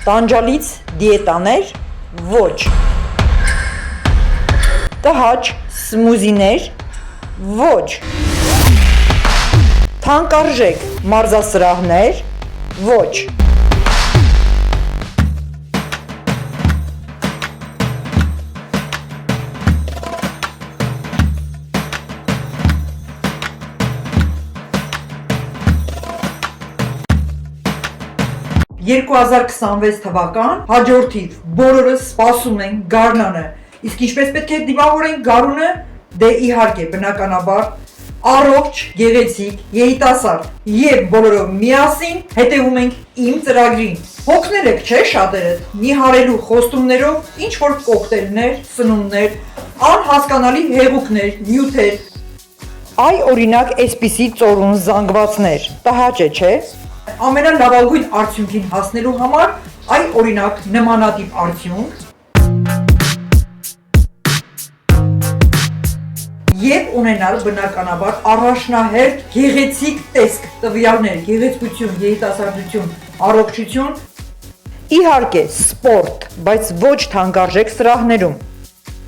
Տանջալից դիետաներ, ոչ։ Տհաճ սմուզիներ, ոչ։ Թանկարժեք մարզասրահներ, ոչ։ (2026) թվական հաջորդիվ բոլորս սպասում ենք գարնանը, իսկ ինչպես պետք է դիմավորենք գարունը, դե իհարկե բնականաբար առողջ, գեղեցիկ, երիտասարդ եւ բոլորով միասին հետևում ենք իմ ծրագրին։ Հոգներեք չէ շատերդ նիհարելու խոստումներով ինչ որ կոկտեյլներ, սնունդներ, անհասկանալի հեղուկներ, նյութեր։ Այ օրինակ այսպիսի ծորուն զանգվածներ, տհաճ է չէ։ Ամենալավագույն արդյունքին հասնելու համար, այ օրինակ նմանատիպ արդյունք եւ ունենալ բնականաբար առաջնահերթ գեղեցիկ տեսք, տվյալներ, գեղեցկություն, երիտասարդություն, առողջություն, Իհարկե սպորտ, բայց ոչ թանկարժեք սրահներում։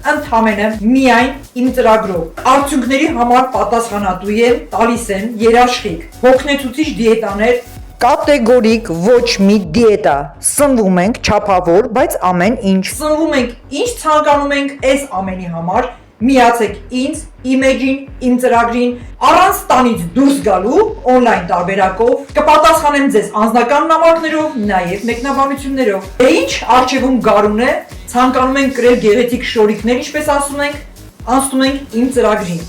ընդհանրապես միայն իմ ծրագրով։ Արդյունքների համար պատասխանատու են, տալիս են երաշխիք, հոգնեցուցիչ դիետաներ, Կատեգորիկ ոչ մի դիետա։ Սնվում ենք չափավոր, բայց ամեն ինչ։ սնվում ենք ինչ ցանկանում ենք այս ամենի համար, միացեք ինձ, իմ էջին, իմ ծրագրին, առանց տանից դուրս գալու օնլայն տարբերակով, կպատասխանեմ ձեզ անձնական նամակներով, նաև մեկնաբանություններով։ Դե ինչ, առջևում գարուն է, ցանկանում ենք կրել գեղեցիկ շորիկներ, ինչպես ասում ենք, անցնում ենք իմ ծրագրին։